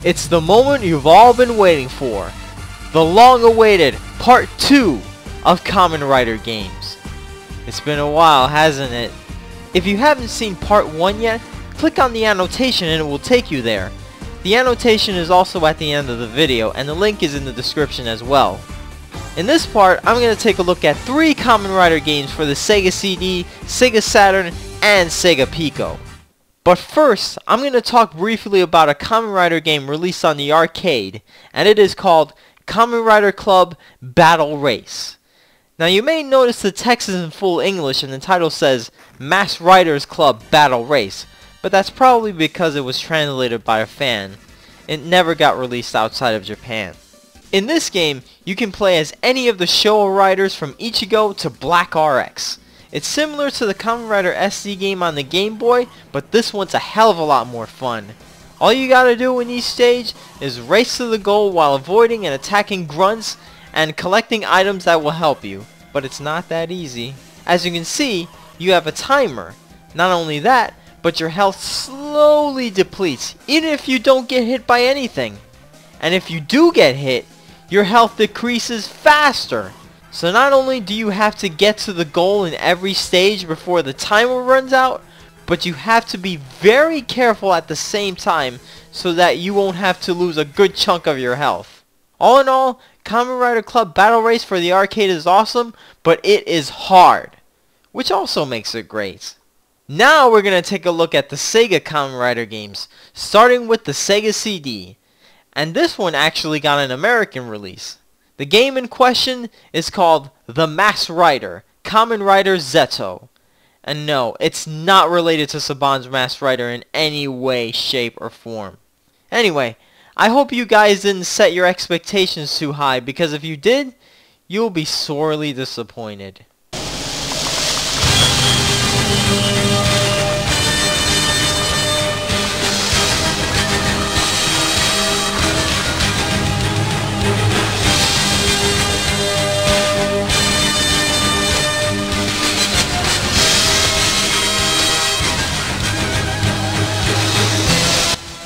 It's the moment you've all been waiting for. The long-awaited Part 2 of Kamen Rider Games. It's been a while, hasn't it? If you haven't seen Part 1 yet, click on the annotation and it will take you there. The annotation is also at the end of the video, and the link is in the description as well. In this part, I'm going to take a look at 3 Kamen Rider games for the Sega CD, Sega Saturn, and Sega Pico. But first, I'm going to talk briefly about a Kamen Rider game released on the arcade, and it is called Kamen Rider Club Battle Race. Now you may notice the text is in full English and the title says Mass Riders Club Battle Race, but that's probably because it was translated by a fan. It never got released outside of Japan. In this game, you can play as any of the Showa riders from Ichigo to Black-RX. It's similar to the Kamen Rider SD game on the Game Boy, but this one's a hell of a lot more fun. All you gotta do in each stage is race to the goal while avoiding and attacking grunts and collecting items that will help you. But it's not that easy. As you can see, you have a timer. Not only that, but your health slowly depletes, even if you don't get hit by anything. And if you do get hit, your health decreases faster. So not only do you have to get to the goal in every stage before the timer runs out, but you have to be very careful at the same time so that you won't have to lose a good chunk of your health. All in all, Kamen Rider Club Battle Race for the arcade is awesome, but it is hard, which also makes it great. Now we're going to take a look at the Sega Kamen Rider games, starting with the Sega CD. And this one actually got an American release. The game in question is called The Mass Rider, Kamen Rider ZO. And no, it's not related to Saban's Mass Rider in any way, shape, or form. Anyway, I hope you guys didn't set your expectations too high, because if you did, you'll be sorely disappointed.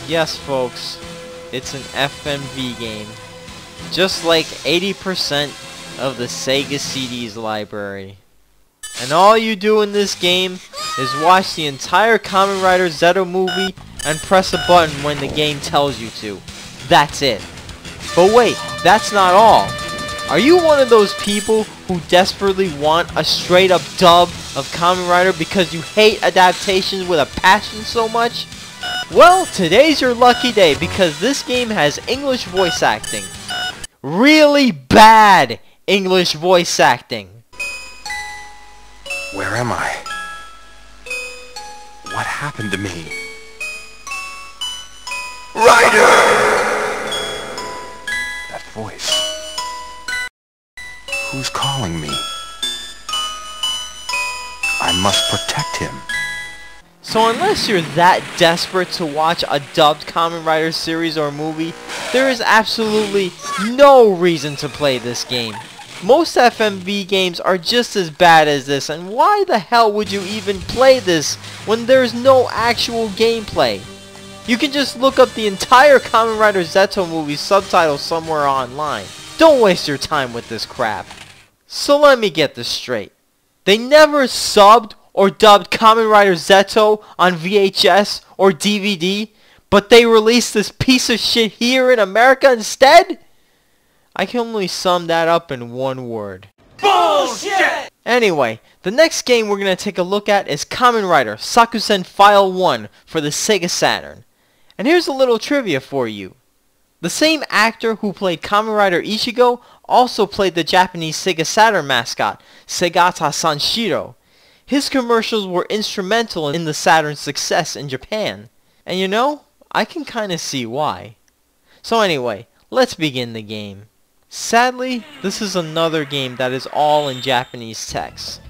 Yes, folks, it's an FMV game, just like 80% of the Sega CD's library. And all you do in this game is watch the entire Kamen Rider ZO movie and press a button when the game tells you to. That's it. But wait, that's not all. Are you one of those people who desperately want a straight up dub of Kamen Rider because you hate adaptations with a passion so much? Well, today's your lucky day because this game has English voice acting. Really bad English voice acting. Where am I? What happened to me? Rider! That voice. Who's calling me? I must protect him. So unless you're that desperate to watch a dubbed Kamen Rider series or movie, there is absolutely no reason to play this game. Most FMV games are just as bad as this, and why the hell would you even play this when there's no actual gameplay? You can just look up the entire Kamen Rider ZO movie subtitles somewhere online. Don't waste your time with this crap. So let me get this straight. They never subbed or dubbed Kamen Rider ZO on VHS or DVD, but they released this piece of shit here in America instead? I can only sum that up in one word. Bullshit! Anyway, the next game we're going to take a look at is Kamen Rider Sakusen File 1 for the Sega Saturn. And here's a little trivia for you. The same actor who played Kamen Rider Ichigo also played the Japanese Sega Saturn mascot, Segata Sanshiro. His commercials were instrumental in the Saturn's success in Japan. And you know, I can kinda see why. So anyway, let's begin the game. Sadly, this is another game that is all in Japanese text.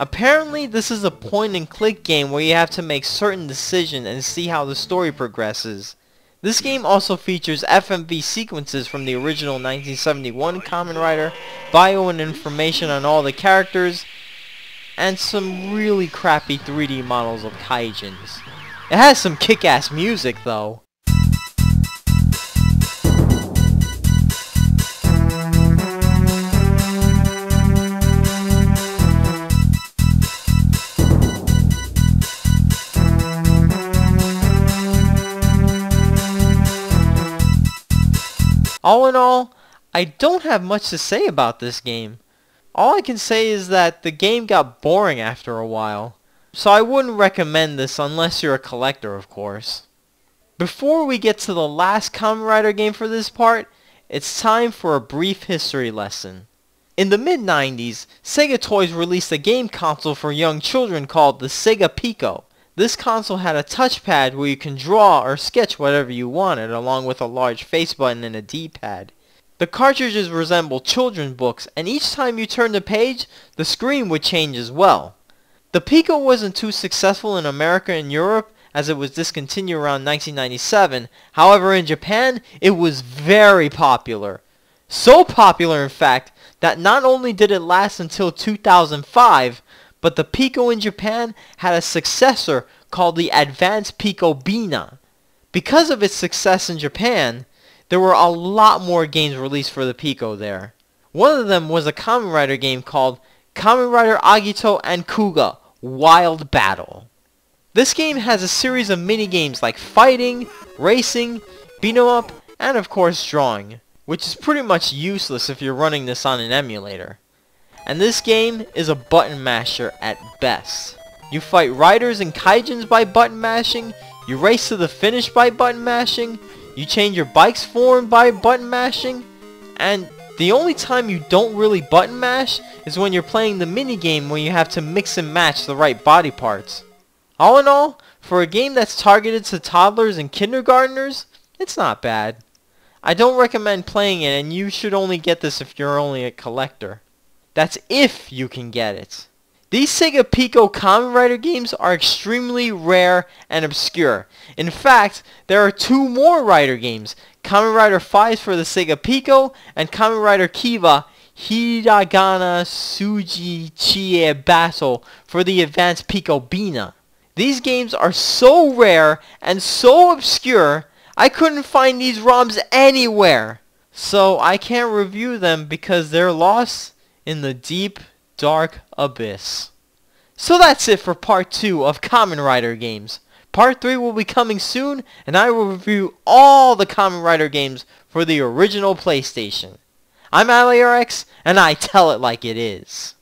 Apparently, this is a point-and-click game where you have to make certain decisions and see how the story progresses. This game also features FMV sequences from the original 1971 Kamen Rider, bio and information on all the characters, and some really crappy 3D models of kaijins. It has some kick-ass music though. All in all, I don't have much to say about this game. All I can say is that the game got boring after a while, so I wouldn't recommend this unless you're a collector, of course. Before we get to the last Kamen Rider game for this part, it's time for a brief history lesson. In the mid-90s, Sega Toys released a game console for young children called the Sega Pico. This console had a touchpad where you can draw or sketch whatever you wanted, along with a large face button and a D-pad. The cartridges resemble children's books, and each time you turned the page, the screen would change as well. The Pico wasn't too successful in America and Europe, as it was discontinued around 1997. However, in Japan, it was very popular. So popular, in fact, that not only did it last until 2005, but the Pico in Japan had a successor called the Advanced Pico Beena. Because of its success in Japan, there were a lot more games released for the Pico there. One of them was a Kamen Rider game called Kamen Rider Agito and Kuuga Wild Battle. This game has a series of mini-games like fighting, racing, beat 'em up, and of course drawing, which is pretty much useless if you're running this on an emulator. And this game is a button masher at best. You fight riders and kaijins by button mashing, you race to the finish by button mashing, you change your bike's form by button mashing, and the only time you don't really button mash is when you're playing the minigame where you have to mix and match the right body parts. All in all, for a game that's targeted to toddlers and kindergartners, it's not bad. I don't recommend playing it, and you should only get this if you're only a collector. That's if you can get it. These Sega Pico Kamen Rider games are extremely rare and obscure. In fact, there are two more Rider games, Kamen Rider Faiz for the Sega Pico and Kamen Rider Kiva Hiragana Suuji Chie Battle for the Advanced Pico Beena. These games are so rare and so obscure, I couldn't find these ROMs anywhere. So I can't review them because they're lost in the deep, dark abyss. So that's it for part 2 of Kamen Rider games. Part 3 will be coming soon, and I will review all the Kamen Rider games for the original PlayStation. I'm Allie-RX, and I tell it like it is.